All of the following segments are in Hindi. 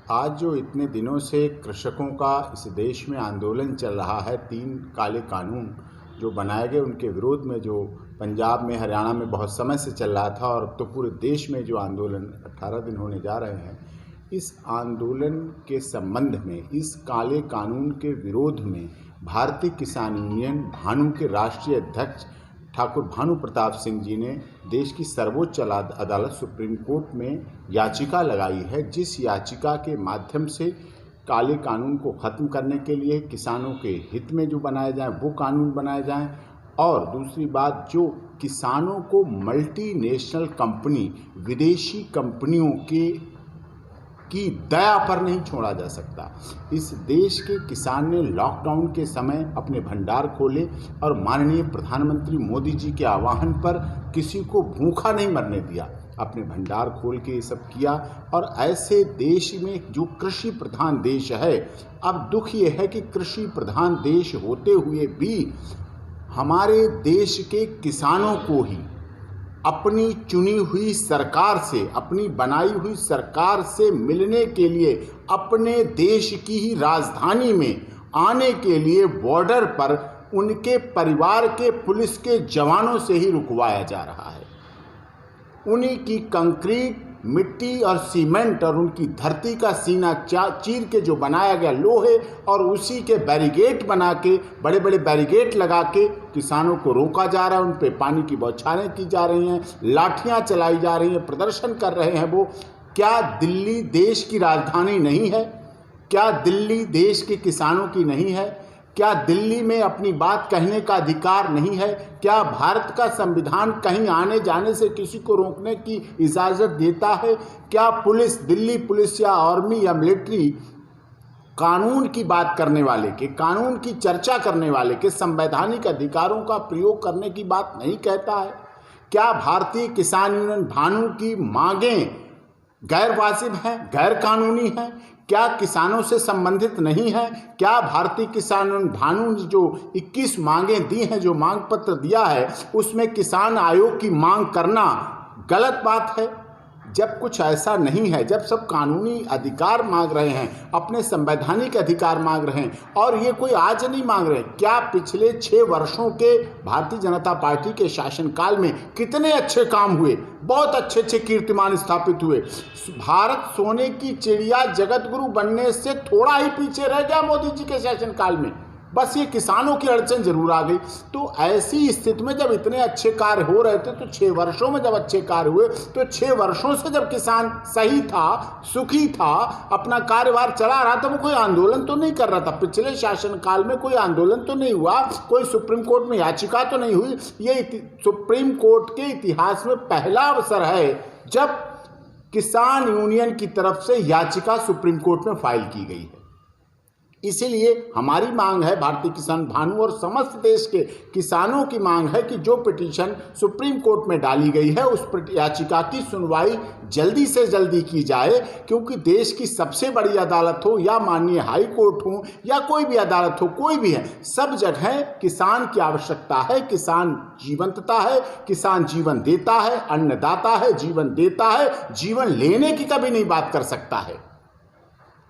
आज जो इतने दिनों से कृषकों का इस देश में आंदोलन चल रहा है, 3 काले कानून जो बनाए गए उनके विरोध में, जो पंजाब में, हरियाणा में बहुत समय से चल रहा था और अब तो पूरे देश में जो आंदोलन 18 दिन होने जा रहे हैं, इस आंदोलन के संबंध में, इस काले कानून के विरोध में भारतीय किसान यूनियन भानु के राष्ट्रीय अध्यक्ष ठाकुर भानु प्रताप सिंह जी ने देश की सर्वोच्च अदालत सुप्रीम कोर्ट में याचिका लगाई है, जिस याचिका के माध्यम से काले कानून को ख़त्म करने के लिए किसानों के हित में जो बनाए जाएं वो कानून बनाए जाएं, और दूसरी बात, जो किसानों को मल्टीनेशनल कंपनी, विदेशी कंपनियों की दया पर नहीं छोड़ा जा सकता। इस देश के किसान ने लॉकडाउन के समय अपने भंडार खोले और माननीय प्रधानमंत्री मोदी जी के आह्वान पर किसी को भूखा नहीं मरने दिया, अपने भंडार खोल के ये सब किया। और ऐसे देश में जो कृषि प्रधान देश है, अब दुख ये है कि कृषि प्रधान देश होते हुए भी हमारे देश के किसानों को ही अपनी चुनी हुई सरकार से, अपनी बनाई हुई सरकार से मिलने के लिए अपने देश की ही राजधानी में आने के लिए बॉर्डर पर उनके परिवार के पुलिस के जवानों से ही रुकवाया जा रहा है। उन्हीं की कंक्रीट, मिट्टी और सीमेंट और उनकी धरती का सीना चीर के जो बनाया गया लोहे और उसी के बैरिगेट बना के, बड़े बड़े बैरिगेट लगा के किसानों को रोका जा रहा है, उन पे पानी की बौछारें की जा रही हैं, लाठियां चलाई जा रही हैं, प्रदर्शन कर रहे हैं वो। क्या दिल्ली देश की राजधानी नहीं है? क्या दिल्ली देश के किसानों की नहीं है? क्या दिल्ली में अपनी बात कहने का अधिकार नहीं है? क्या भारत का संविधान कहीं आने जाने से किसी को रोकने की इजाज़त देता है? क्या पुलिस, दिल्ली पुलिस या आर्मी या मिलिट्री कानून की बात करने वाले के, कानून की चर्चा करने वाले के संवैधानिक अधिकारों का प्रयोग करने की बात नहीं कहता है? क्या भारतीय किसान यूनियन भानु की मांगें गैर वाजिब हैं, गैर कानूनी हैं? क्या किसानों से संबंधित नहीं है? क्या भारतीय किसान यूनियन भानु ने जो 21 मांगें दी हैं, जो मांग पत्र दिया है, उसमें किसान आयोग की मांग करना गलत बात है? जब कुछ ऐसा नहीं है, जब सब कानूनी अधिकार मांग रहे हैं, अपने संवैधानिक अधिकार मांग रहे हैं, और ये कोई आज नहीं मांग रहे। क्या पिछले 6 वर्षों के भारतीय जनता पार्टी के शासनकाल में कितने अच्छे काम हुए, बहुत अच्छे अच्छे कीर्तिमान स्थापित हुए। भारत सोने की चिड़िया, जगत गुरु बनने से थोड़ा ही पीछे रह गया मोदी जी के शासनकाल में। बस ये किसानों की अड़चन जरूर आ गई। तो ऐसी स्थिति में जब इतने अच्छे कार्य हो रहे थे, तो 6 वर्षों में जब अच्छे कार्य हुए, तो 6 वर्षों से जब किसान सही था, सुखी था, अपना कार्यभार चला रहा था, वो कोई आंदोलन तो नहीं कर रहा था। पिछले शासनकाल में कोई आंदोलन तो नहीं हुआ, कोई सुप्रीम कोर्ट में याचिका तो नहीं हुई। ये सुप्रीम कोर्ट के इतिहास में पहला अवसर है जब किसान यूनियन की तरफ से याचिका सुप्रीम कोर्ट में फाइल की गई है। इसीलिए हमारी मांग है, भारतीय किसान भानु और समस्त देश के किसानों की मांग है कि जो पिटीशन सुप्रीम कोर्ट में डाली गई है, उस याचिका की सुनवाई जल्दी से जल्दी की जाए, क्योंकि देश की सबसे बड़ी अदालत हो या माननीय हाई कोर्ट हो या कोई भी अदालत हो, कोई भी है, सब जगह किसान की आवश्यकता है। किसान जीवंतता है, किसान जीवन देता है, अन्नदाता है, जीवन देता है, जीवन लेने की कभी नहीं बात कर सकता है।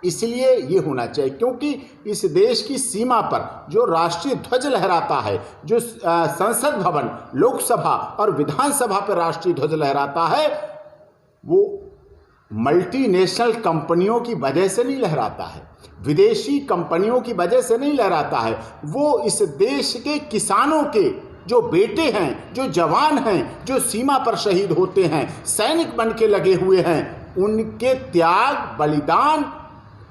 इसलिए ये होना चाहिए, क्योंकि इस देश की सीमा पर जो राष्ट्रीय ध्वज लहराता है, जो संसद भवन, लोकसभा और विधानसभा पर राष्ट्रीय ध्वज लहराता है, वो मल्टीनेशनल कंपनियों की वजह से नहीं लहराता है, विदेशी कंपनियों की वजह से नहीं लहराता है। वो इस देश के किसानों के जो बेटे हैं, जो जवान हैं, जो सीमा पर शहीद होते हैं, सैनिक बन के लगे हुए हैं, उनके त्याग, बलिदान,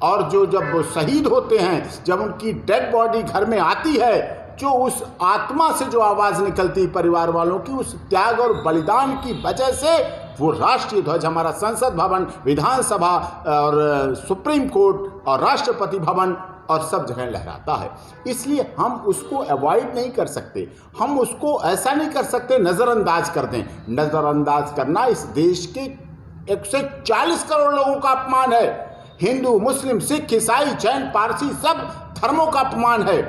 और जो जब वो शहीद होते हैं, जब उनकी डेड बॉडी घर में आती है, जो उस आत्मा से जो आवाज़ निकलती है परिवार वालों की, उस त्याग और बलिदान की वजह से वो राष्ट्रीय ध्वज हमारा संसद भवन, विधानसभा और सुप्रीम कोर्ट और राष्ट्रपति भवन और सब जगह लहराता है। इसलिए हम उसको अवॉइड नहीं कर सकते, हम उसको ऐसा नहीं कर सकते नज़रअंदाज कर दें। नज़रअंदाज करना इस देश के 140 करोड़ लोगों का अपमान है। हिंदू, मुस्लिम, सिख, ईसाई, जैन, पारसी, सब धर्मों का अपमान है।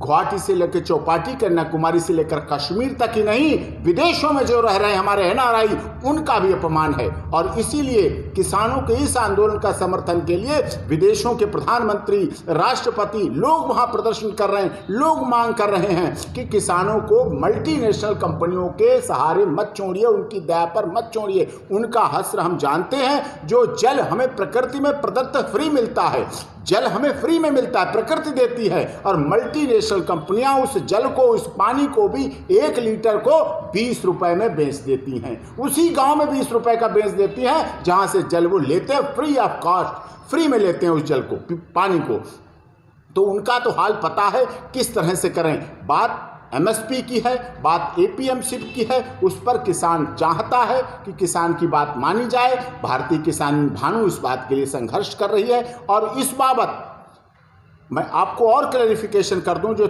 गुवाहाटी से लेकर चौपाटी, कन्याकुमारी से लेकर कश्मीर तक ही नहीं, विदेशों में जो रह रहे हैं हमारे एनआरआई, उनका भी अपमान है। और इसीलिए किसानों के इस आंदोलन का समर्थन के लिए विदेशों के प्रधानमंत्री, राष्ट्रपति लोग वहां प्रदर्शन कर रहे हैं। लोग मांग कर रहे हैं कि किसानों को मल्टीनेशनल कंपनियों के सहारे मत छोड़िए, उनकी दया पर मत छोड़िए। उनका हश्र हम जानते हैं। जो जल हमें प्रकृति में प्रदत्त फ्री मिलता है, जल हमें फ्री में मिलता है, प्रकृति देती है, और मल्टीनेशनल कंपनियां उस जल को, उस पानी को भी 1 लीटर को 20 रुपए में बेच देती हैं। उसी गांव में 20 रुपए का बेच देती हैं जहां से जल वो लेते हैं, फ्री ऑफ कॉस्ट, फ्री में लेते हैं उस जल को, पानी को। तो उनका तो हाल पता है किस तरह से करें। बात एमएसपी की है, बात एपीएमसी की है, उस पर किसान चाहता है कि किसान की बात मानी जाए। भारतीय किसान भानु इस बात के लिए संघर्ष कर रही है। और इस बाबत मैं आपको और क्लैरिफिकेशन कर दूं, जो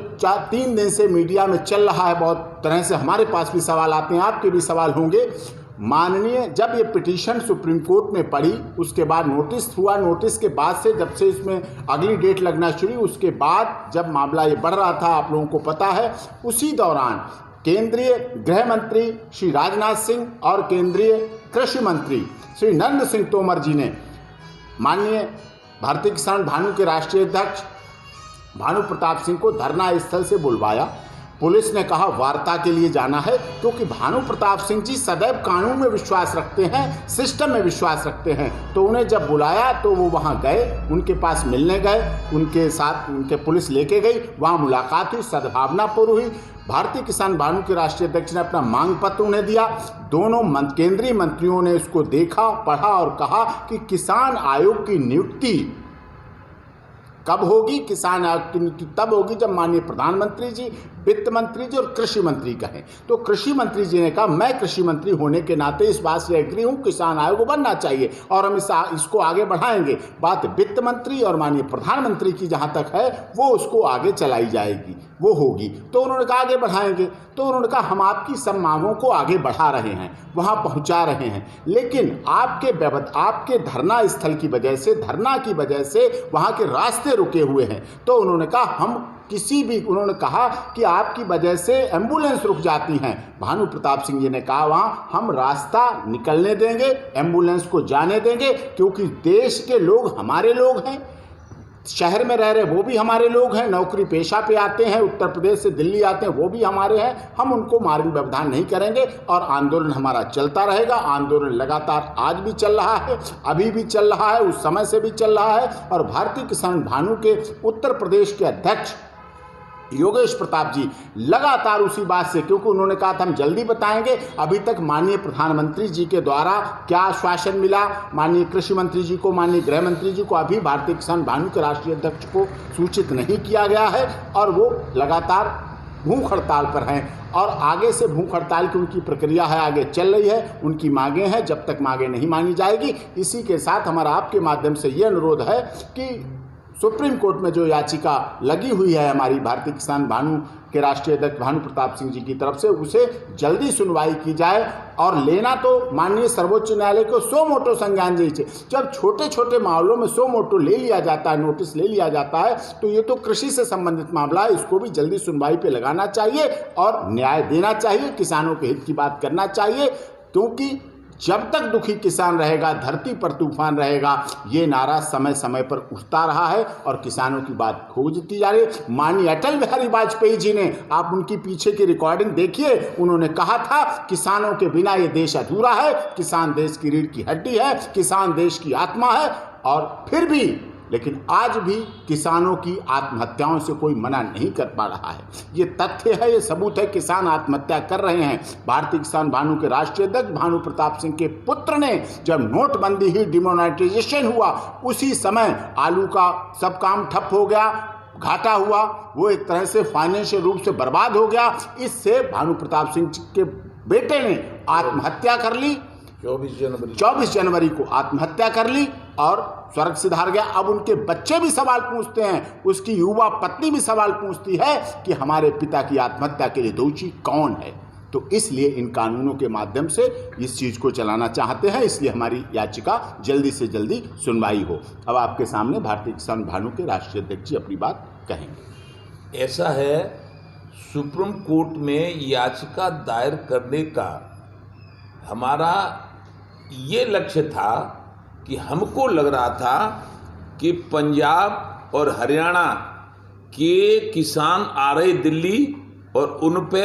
3 दिन से मीडिया में चल रहा है, बहुत तरह से हमारे पास भी सवाल आते हैं, आपके भी सवाल होंगे। माननीय, जब ये पिटीशन सुप्रीम कोर्ट में पड़ी, उसके बाद नोटिस हुआ, नोटिस के बाद से जब से इसमें अगली डेट लगना शुरू, उसके बाद जब मामला ये बढ़ रहा था, आप लोगों को पता है, उसी दौरान केंद्रीय गृह मंत्री श्री राजनाथ सिंह और केंद्रीय कृषि मंत्री श्री नरेंद्र सिंह तोमर जी ने माननीय भारतीय किसान भानु के राष्ट्रीय अध्यक्ष भानु प्रताप सिंह को धरना स्थल से बुलवाया। पुलिस ने कहा वार्ता के लिए जाना है, क्योंकि भानु प्रताप सिंह जी सदैव कानून में विश्वास रखते हैं, सिस्टम में विश्वास रखते हैं। तो उन्हें जब बुलाया तो वो वहाँ गए, उनके पास मिलने गए, उनके साथ उनके पुलिस लेके गई, वहाँ मुलाकात हुई, सद्भावनापूर्ण हुई। भारतीय किसान भानु के राष्ट्रीय अध्यक्ष ने अपना मांग पत्र उन्हें दिया। दोनों केंद्रीय मंत्रियों ने इसको देखा, पढ़ा और कहा कि किसान आयोग की नियुक्ति कब होगी। किसान आयोग की नियुक्ति तब होगी जब माननीय प्रधानमंत्री जी, वित्त मंत्री जी और कृषि मंत्री कहें। तो कृषि मंत्री जी ने कहा मैं कृषि मंत्री होने के नाते इस बात से एग्री हूं, किसान आयोग बनना चाहिए और हम इसको आगे बढ़ाएंगे। बात वित्त मंत्री और माननीय प्रधानमंत्री की जहां तक है, वो उसको आगे चलाई जाएगी, वो होगी। तो उन्होंने कहा आगे बढ़ाएंगे। तो उन्होंने कहा हम आपकी सब मांगों को आगे बढ़ा रहे हैं, वहां पहुंचा रहे हैं, लेकिन आपके धरना स्थल की वजह से, धरना की वजह से वहां के रास्ते रुके हुए हैं। तो उन्होंने कहा उन्होंने कहा कि आपकी वजह से एम्बुलेंस रुक जाती हैं। भानु प्रताप सिंह जी ने कहा वहां हम रास्ता निकलने देंगे, एम्बुलेंस को जाने देंगे, क्योंकि देश के लोग हमारे लोग हैं, शहर में रह रहे वो भी हमारे लोग हैं, नौकरी पेशा पे आते हैं, उत्तर प्रदेश से दिल्ली आते हैं वो भी हमारे हैं। हम उनको मार्ग व्यवधान नहीं करेंगे और आंदोलन हमारा चलता रहेगा। आंदोलन लगातार आज भी चल रहा है, अभी भी चल रहा है, उस समय से भी चल रहा है। और भारतीय किसान भानु के उत्तर प्रदेश के अध्यक्ष योगेश प्रताप जी लगातार उसी बात से, क्योंकि उन्होंने कहा था हम जल्दी बताएंगे, अभी तक माननीय प्रधानमंत्री जी के द्वारा क्या आश्वासन मिला, माननीय कृषि मंत्री जी को, माननीय गृह मंत्री जी को अभी भारतीय किसान भानु के राष्ट्रीय अध्यक्ष को सूचित नहीं किया गया है। और वो लगातार भूख हड़ताल पर हैं और आगे से भूख हड़ताल की उनकी प्रक्रिया है, आगे चल रही है, उनकी मांगें हैं, जब तक मांगें नहीं मानी जाएगी। इसी के साथ हमारा आपके माध्यम से ये अनुरोध है कि सुप्रीम कोर्ट में जो याचिका लगी हुई है हमारी भारतीय किसान भानु के राष्ट्रीय अध्यक्ष भानु प्रताप सिंह जी की तरफ से, उसे जल्दी सुनवाई की जाए। और लेना तो माननीय सर्वोच्च न्यायालय को सो मोटो संज्ञान चाहिए। जब छोटे छोटे मामलों में सो मोटो ले लिया जाता है, नोटिस ले लिया जाता है, तो ये तो कृषि से संबंधित मामला है, इसको भी जल्दी सुनवाई पे लगाना चाहिए और न्याय देना चाहिए, किसानों के हित की बात करना चाहिए। क्योंकि जब तक दुखी किसान रहेगा, धरती पर तूफान रहेगा, ये नारा समय समय पर उठता रहा है और किसानों की बात खोजती जा रही है। माननीय अटल बिहारी वाजपेयी जी ने, आप उनकी पीछे की रिकॉर्डिंग देखिए, उन्होंने कहा था किसानों के बिना ये देश अधूरा है, किसान देश की रीढ़ की हड्डी है, किसान देश की आत्मा है। और फिर भी, लेकिन आज भी किसानों की आत्महत्याओं से कोई मना नहीं कर पा रहा है। ये तथ्य है, ये सबूत है, किसान आत्महत्या कर रहे हैं। भारतीय किसान भानु के राष्ट्रीय अध्यक्ष भानु प्रताप सिंह के पुत्र ने, जब नोटबंदी ही, डिमोनेटाइजेशन हुआ, उसी समय आलू का सब काम ठप हो गया, घाटा हुआ, वो एक तरह से फाइनेंशियल रूप से बर्बाद हो गया। इससे भानु प्रताप सिंह के बेटे ने आत्महत्या कर ली, 24 जनवरी को आत्महत्या कर ली और स्वर्ग सिधार गया। अब उनके बच्चे भी सवाल पूछते हैं, उसकी युवा पत्नी भी सवाल पूछती है कि हमारे पिता की आत्महत्या के लिए दोषी कौन है। तो इसलिए इन कानूनों के माध्यम से इस चीज़ को चलाना चाहते हैं, इसलिए हमारी याचिका जल्दी से जल्दी सुनवाई हो। अब आपके सामने भारतीय किसान भानु के राष्ट्रीय अध्यक्ष जी अपनी बात कहेंगे। ऐसा है, सुप्रीम कोर्ट में याचिका दायर करने का हमारा ये लक्ष्य था कि हमको लग रहा था कि पंजाब और हरियाणा के किसान आ रहे दिल्ली और उन पे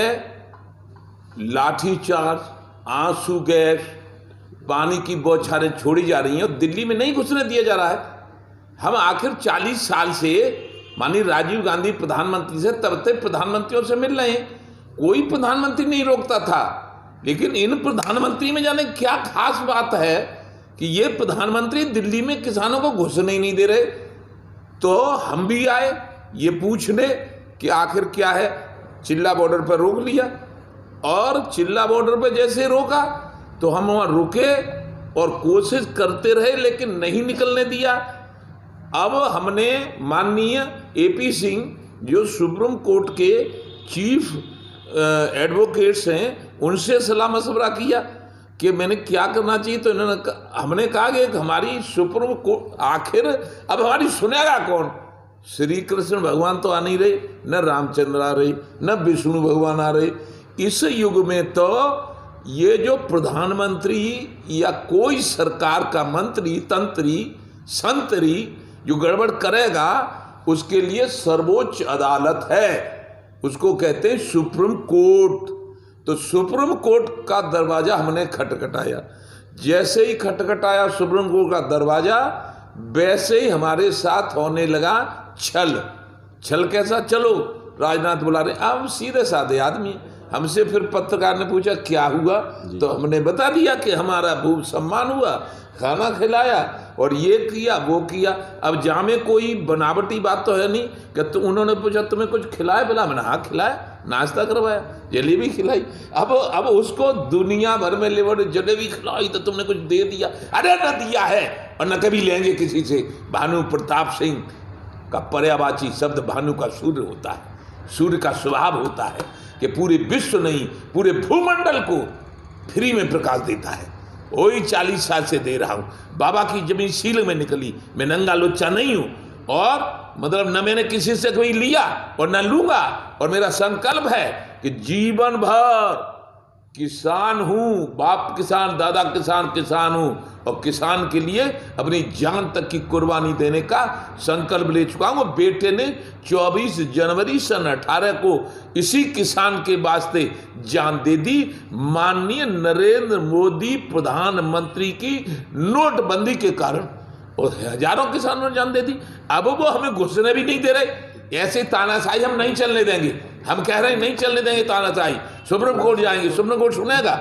लाठीचार्ज, आंसू गैस, पानी की बौछारें छोड़ी जा रही हैं और दिल्ली में नहीं घुसने दिया जा रहा है। हम आखिर 40 साल से माननीय राजीव गांधी प्रधानमंत्री से तब तक प्रधानमंत्रियों से मिल रहे हैं, कोई प्रधानमंत्री नहीं रोकता था। लेकिन इन प्रधानमंत्री में जाने क्या खास बात है कि ये प्रधानमंत्री दिल्ली में किसानों को घुसने ही नहीं दे रहे। तो हम भी आए ये पूछने कि आखिर क्या है। चिल्ला बॉर्डर पर रोक लिया और चिल्ला बॉर्डर पर जैसे रोका तो हम वहाँ रुके और कोशिश करते रहे लेकिन नहीं निकलने दिया। अब हमने माननीय एपी सिंह जो सुप्रीम कोर्ट के चीफ एडवोकेट्स हैं उनसे सलाह मशवरा किया कि मैंने क्या करना चाहिए। तो हमने कहा कि हमारी सुप्रीम कोर्ट आखिर अब हमारी सुनेगा कौन। श्री कृष्ण भगवान तो आ नहीं रहे, न रामचंद्र आ रहे, न विष्णु भगवान आ रहे। इस युग में तो ये जो प्रधानमंत्री या कोई सरकार का मंत्री तंत्री संतरी जो गड़बड़ करेगा उसके लिए सर्वोच्च अदालत है, उसको कहते हैं सुप्रीम कोर्ट। तो सुप्रीम कोर्ट का दरवाजा हमने खटखटाया। जैसे ही खटखटाया सुप्रीम कोर्ट का दरवाजा, वैसे ही हमारे साथ होने लगा छल। छल कैसा? चलो राजनाथ बुला रहे। अब सीधे साधे आदमी, हमसे फिर पत्रकार ने पूछा क्या हुआ, तो हमने बता दिया कि हमारा खूब सम्मान हुआ, खाना खिलाया और ये किया वो किया। अब जामे कोई बनावटी बात तो है नहीं कि तो उन्होंने पूछा तुम्हें कुछ खिलाया बोला, मैंने हाँ खिलाया, नाश्ता करवाया, जलेबी खिलाई। अब उसको दुनिया भर में लेवर जलेबी खिलाई तो तुमने कुछ दे दिया। अरे न दिया है और न कभी लेंगे किसी से। भानु प्रताप सिंह का पर्यायवाची शब्द भानु का सूर्य होता है। सूर्य का स्वभाव होता है कि पूरे विश्व नहीं पूरे भूमंडल को फ्री में प्रकाश देता है। वही 40 साल से दे रहा हूँ। बाबा की जमीन सील में निकली, मैं नंगा लुच्चा नहीं हूँ और मतलब न मैंने किसी से कोई लिया और न लूंगा। और मेरा संकल्प है कि जीवन भर किसान हूँ, बाप किसान दादा किसान, किसान हूँ और किसान के लिए अपनी जान तक की कुर्बानी देने का संकल्प ले चुका हूँ। बेटे ने 24 जनवरी सन 18 को इसी किसान के वास्ते जान दे दी। माननीय नरेंद्र मोदी प्रधानमंत्री की नोटबंदी के कारण और हजारों किसानों ने जान दे दी। अब वो हमें घुसने भी नहीं दे रहे। ऐसे तानाशाही हम नहीं चलने देंगे। हम कह रहे हैं नहीं चलने देंगे तानाशाही। सुप्रीम कोर्ट जाएंगे, सुप्रीम कोर्ट सुनेगा,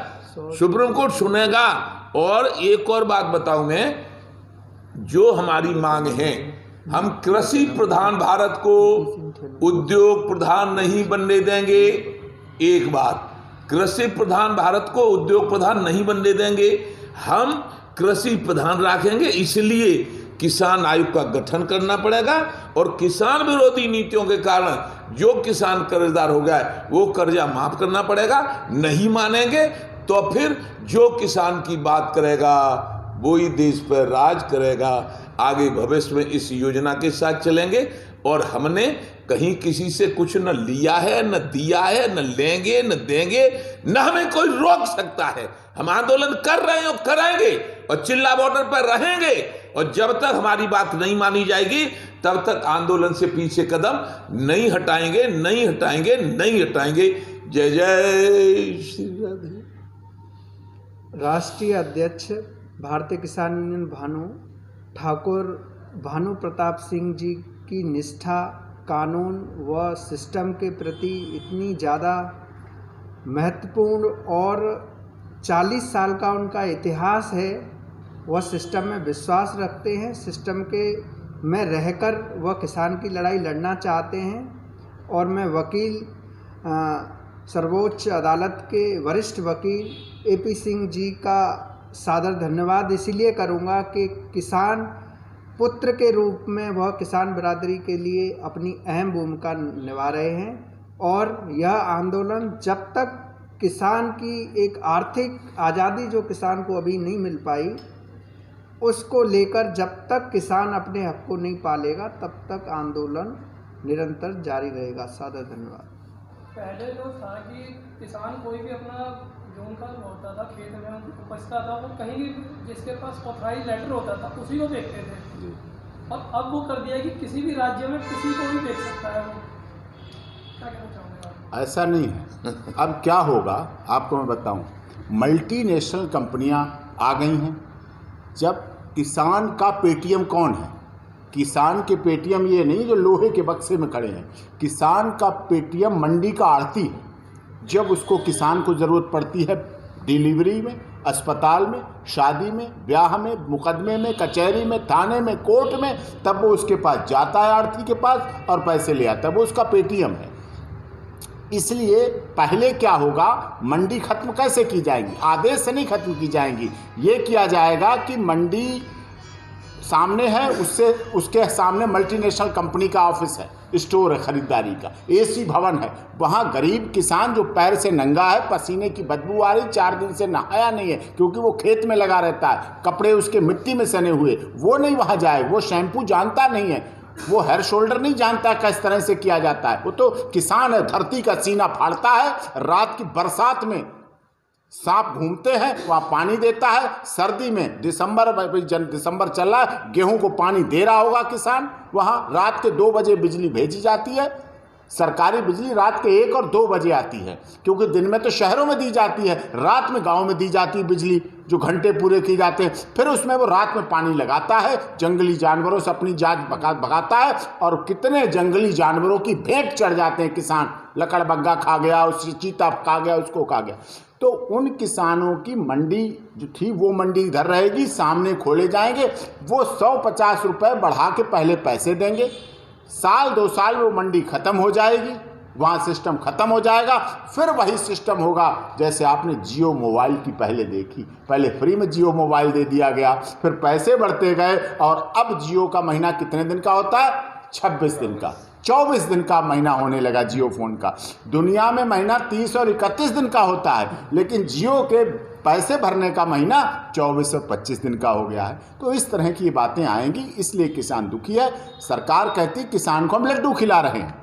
सुप्रीम कोर्ट सुनेगा। और एक और बात बताऊं मैं, जो हमारी मांग है, हम कृषि प्रधान भारत को उद्योग प्रधान नहीं बनने देंगे। एक बात, कृषि प्रधान भारत को उद्योग प्रधान नहीं बनने देंगे, हम कृषि प्रधान रखेंगे। इसलिए किसान आयोग का गठन करना पड़ेगा और किसान विरोधी नीतियों के कारण जो किसान कर्जदार हो गया है वो कर्जा माफ करना पड़ेगा। नहीं मानेंगे तो फिर जो किसान की बात करेगा वो ही देश पर राज करेगा। आगे भविष्य में इस योजना के साथ चलेंगे और हमने कहीं किसी से कुछ न लिया है, न दिया है, न लेंगे, न देंगे, न हमें कोई रोक सकता है। हम आंदोलन कर रहे हैं और करेंगे और चिल्ला बॉर्डर पर रहेंगे और जब तक हमारी बात नहीं मानी जाएगी तब तक आंदोलन से पीछे कदम नहीं हटाएंगे, नहीं हटाएंगे, नहीं हटाएंगे। जय जय श्री राधे। राष्ट्रीय अध्यक्ष भारतीय किसान यूनियन ठाकुर भानु प्रताप सिंह जी की निष्ठा कानून व सिस्टम के प्रति इतनी ज़्यादा महत्वपूर्ण और 40 साल का उनका इतिहास है। वह सिस्टम में विश्वास रखते हैं, सिस्टम के में रहकर वह किसान की लड़ाई लड़ना चाहते हैं। और मैं वकील सर्वोच्च अदालत के वरिष्ठ वकील एपी सिंह जी का सादर धन्यवाद इसीलिए करूंगा कि किसान पुत्र के रूप में वह किसान बिरादरी के लिए अपनी अहम भूमिका निभा रहे हैं। और यह आंदोलन जब तक किसान की एक आर्थिक आज़ादी जो किसान को अभी नहीं मिल पाई उसको लेकर जब तक किसान अपने हक को नहीं पालेगा तब तक आंदोलन निरंतर जारी रहेगा। सादर धन्यवाद। पहले जो था कि किसान कोई भी अपना जो उनका होता था खेत में उपजता था वो कहीं भी जिसके पास ऑथराइज लेटर होता था उसी को बेचते थे, और अब वो कर दिया कि किसी भी राज्य में किसी को भी बेच सकता है। वो क्या कहना चाहूँगा आप? ऐसा नहीं है। अब क्या होगा आपको मैं बताऊं, मल्टीनेशनल कंपनियां आ गई हैं। जब किसान का पेटीएम कौन है? किसान के पेटीएम ये नहीं जो लोहे के बक्से में खड़े हैं, किसान का पेटीएम मंडी का आड़ती है। जब उसको किसान को ज़रूरत पड़ती है डिलीवरी में, अस्पताल में, शादी में, ब्याह में, मुकदमे में, कचहरी में, थाने में, कोर्ट में, तब वो उसके पास जाता है आड़ती के पास और पैसे ले आता है। वो उसका पेटीएम है। इसलिए पहले क्या होगा, मंडी खत्म कैसे की जाएगी? आदेश से नहीं खत्म की जाएंगी। ये किया जाएगा कि मंडी सामने है, उससे उसके सामने मल्टीनेशनल कंपनी का ऑफिस है, स्टोर है खरीदारी का, एसी भवन है। वहाँ गरीब किसान जो पैर से नंगा है, पसीने की बदबू आ रही, 4 दिन से नहाया नहीं है क्योंकि वो खेत में लगा रहता है, कपड़े उसके मिट्टी में सने हुए, वो नहीं वहाँ जाए। वो शैम्पू जानता नहीं है, वो हेयर शोल्डर नहीं जानता किस तरह से किया जाता है। वो तो किसान है, धरती का सीना फाड़ता है। रात की बरसात में सांप घूमते हैं, वहाँ पानी देता है। सर्दी में दिसंबर चल रहा है, गेहूं को पानी दे रहा होगा किसान। वहाँ रात के 2 बजे बिजली भेजी जाती है। सरकारी बिजली रात के 1 और 2 बजे आती है, क्योंकि दिन में तो शहरों में दी जाती है, रात में गांव में दी जाती है बिजली, जो घंटे पूरे किए जाते हैं। फिर उसमें वो रात में पानी लगाता है, जंगली जानवरों से अपनी जान भगाता है, और कितने जंगली जानवरों की भेंट चढ़ जाते हैं किसान। लकड़बग्गा खा गया, उससे चीता खा गया, उसको खा गया। तो उन किसानों की मंडी जो थी वो मंडी इधर रहेगी, सामने खोले जाएंगे। वो 150 रुपये बढ़ा के पहले पैसे देंगे। साल 2 साल में वो मंडी खत्म हो जाएगी, वहाँ सिस्टम खत्म हो जाएगा। फिर वही सिस्टम होगा जैसे आपने जियो मोबाइल की पहले देखी। पहले फ्री में जियो मोबाइल दे दिया गया, फिर पैसे बढ़ते गए, और अब जियो का महीना कितने दिन का होता है? 26 दिन का। 24 दिन का महीना होने लगा जियो फोन का। दुनिया में महीना 30 और 31 दिन का होता है, लेकिन जियो के पैसे भरने का महीना 24 और 25 दिन का हो गया है। तो इस तरह की बातें आएंगी, इसलिए किसान दुखी है। सरकार कहती किसान को हम लड्डू खिला रहे हैं,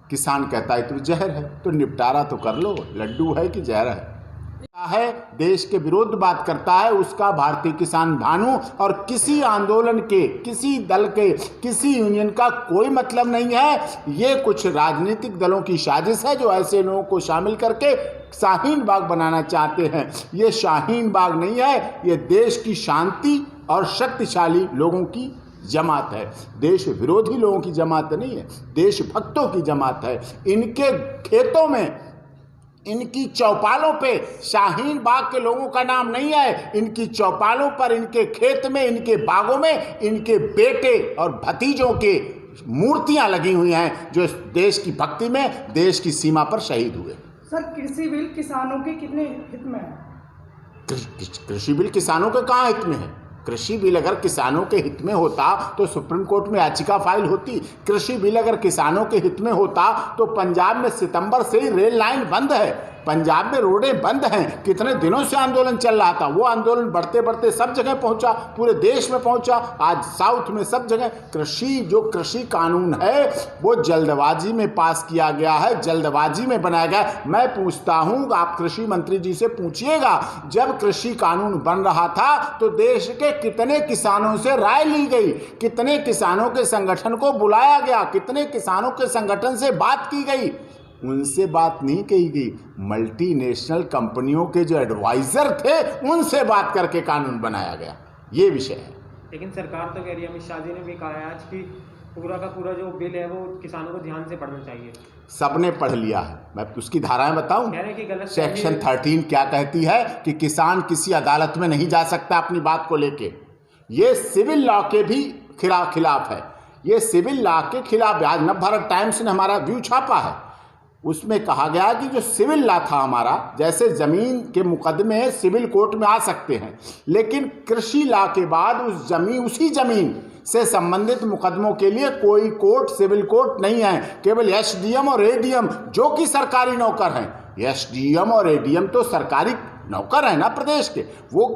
किसान कहता है तो जहर है। तो निपटारा तो कर लो, लड्डू है कि जहर है। देश के विरुद्ध बात करता है, उसका भारतीय किसान भानु और किसी आंदोलन के, किसी दल के, किसी यूनियन का कोई मतलब नहीं है। ये कुछ राजनीतिक दलों की साजिश है जो ऐसे लोगों को शामिल करके शाहीन बाग बनाना चाहते हैं। ये शाहीन बाग नहीं है, ये देश की शांति और शक्तिशाली लोगों की जमात है। देश विरोधी लोगों की जमात नहीं है, देशभक्तों की जमात है। इनके खेतों में, इनकी चौपालों पे शाहीन बाग के लोगों का नाम नहीं है। इनकी चौपालों पर, इनके खेत में, इनके बागों में इनके बेटे और भतीजों के मूर्तियां लगी हुई हैं जो इस देश की भक्ति में, देश की सीमा पर शहीद हुए। सर, कृषि बिल किसानों के कितने हित में है? कृषि बिल किसानों के कहाँ हित में है? कृषि बिल अगर किसानों के हित में होता तो सुप्रीम कोर्ट में याचिका फाइल होती। कृषि बिल अगर किसानों के हित में होता तो पंजाब में सितंबर से ही रेल लाइन बंद है, पंजाब में रोडें बंद हैं। कितने दिनों से आंदोलन चल रहा था, वो आंदोलन बढ़ते बढ़ते सब जगह पहुंचा, पूरे देश में पहुंचा, आज साउथ में सब जगह। कृषि कानून है वो जल्दबाजी में पास किया गया है, जल्दबाजी में बनाया गया। मैं पूछता हूं, आप कृषि मंत्री जी से पूछिएगा, जब कृषि कानून बन रहा था तो देश के कितने किसानों से राय ली गई, कितने किसानों के संगठन को बुलाया गया, कितने किसानों के संगठन से बात की गई? उनसे बात नहीं कही गई। मल्टीनेशनल कंपनियों के जो एडवाइजर थे उनसे बात करके कानून बनाया गया। ये विषय है। लेकिन सरकार तो कह रही है, अमित शाह जी ने भी कहा है आज कि पूरा का पूरा जो बिल है वो किसानों को ध्यान से पढ़ना चाहिए। सबने पढ़ लिया है, मैं उसकी धाराएं बताऊं। कह रहे हैं कि गलत सेक्शन 13 क्या कहती है कि किसान किसी अदालत में नहीं जा सकता अपनी बात को लेके। ये सिविल लॉ के भी खिलाफ है, ये सिविल लॉ के खिलाफ। आज नवभारत टाइम्स ने हमारा व्यू छापा है, उसमें कहा गया कि जो सिविल लॉ था हमारा, जैसे ज़मीन के मुकदमे सिविल कोर्ट में आ सकते हैं, लेकिन कृषि लॉ के बाद उसी ज़मीन से संबंधित मुकदमों के लिए कोई कोर्ट, सिविल कोर्ट नहीं है। केवल एसडीएम और एडीएम जो कि सरकारी नौकर हैं, एसडीएम और एडीएम तो सरकारी नौकर है ना प्रदेश के, वो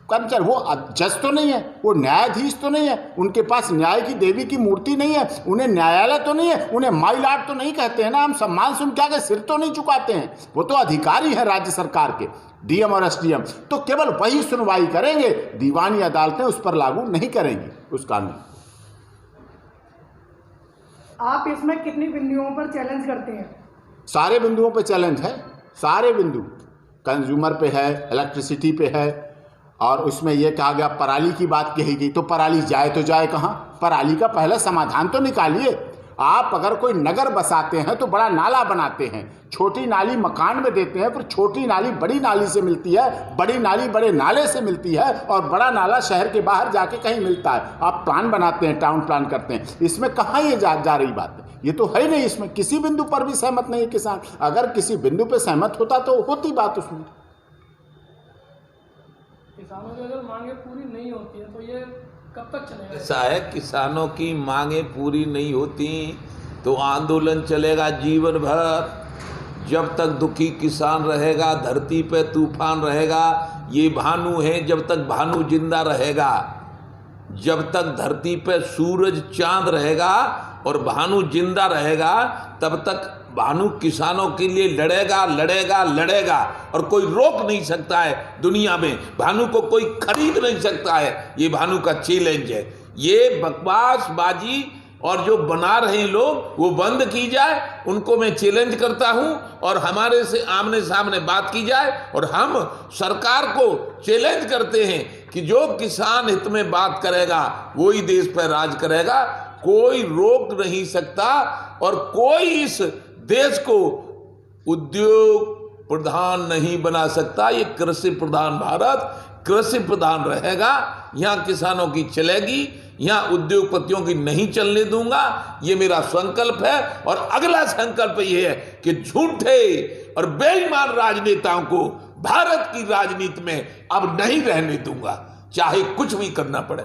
कर्मचारी, वो जज तो नहीं है, वो न्यायाधीश तो नहीं है, उनके पास न्याय की देवी की मूर्ति नहीं है, उन्हें न्यायालय तो नहीं है, उन्हें माई लॉर्ड तो नहीं कहते हैं ना, हम सम्मान से उनके आगे सिर तो नहीं झुकाते हैं। वो तो अधिकारी हैं राज्य सरकार के, डीएम और एसडीएम, तो केवल वही सुनवाई करेंगे, दीवानी अदालतें उस पर लागू नहीं करेंगी उस कानून। आप इसमें कितनी बिंदुओं पर चैलेंज करते हैं? सारे बिंदुओं पे चैलेंज है, सारे बिंदु, कंज्यूमर पे है, इलेक्ट्रिसिटी पे है, और उसमें यह कहा गया पराली की बात कही गई, तो पराली जाए तो जाए कहाँ? पराली का पहला समाधान तो निकालिए। आप अगर कोई नगर बसाते हैं तो बड़ा नाला बनाते हैं, छोटी नाली मकान में देते हैं, फिर छोटी नाली बड़ी नाली से मिलती है, बड़ी नाली बड़े नाले से मिलती है, और बड़ा नाला शहर के बाहर जाके कहीं मिलता है। आप प्लान बनाते हैं, टाउन प्लान करते हैं, इसमें कहाँ ये जा रही बात है? ये तो है ही नहीं, इसमें किसी बिंदु पर भी सहमत नहीं है किसान। अगर किसी बिंदु पर सहमत होता तो होती बात उसमें। किसानों की अगर मांगे पूरी नहीं होती है तो ये कब तक चलेगा? ऐसा है, किसानों की मांगे पूरी नहीं होती तो आंदोलन चलेगा जीवन भर। जब तक दुखी किसान रहेगा, धरती पे तूफान रहेगा। ये भानु है, जब तक भानु जिंदा रहेगा, जब तक धरती पे सूरज चांद रहेगा और भानु जिंदा रहेगा, तब तक भानु किसानों के लिए लड़ेगा लड़ेगा लड़ेगा, और कोई रोक नहीं सकता है दुनिया में। भानु को कोई खरीद नहीं सकता है, ये भानु का चैलेंज है। ये बकवासबाजी और जो बना रहे लोग वो बंद की जाए, उनको मैं चैलेंज करता हूं, और हमारे से आमने सामने बात की जाए। और हम सरकार को चैलेंज करते हैं कि जो किसान हित में बात करेगा वही देश पर राज करेगा। कोई रोक नहीं सकता, और कोई इस देश को उद्योग प्रधान नहीं बना सकता। ये कृषि प्रधान भारत, कृषि प्रधान रहेगा। यहाँ किसानों की चलेगी, यहाँ उद्योगपतियों की नहीं चलने दूंगा। ये मेरा संकल्प है। और अगला संकल्प ये है कि झूठे और बेईमान राजनेताओं को भारत की राजनीति में अब नहीं रहने दूंगा, चाहे कुछ भी करना पड़े।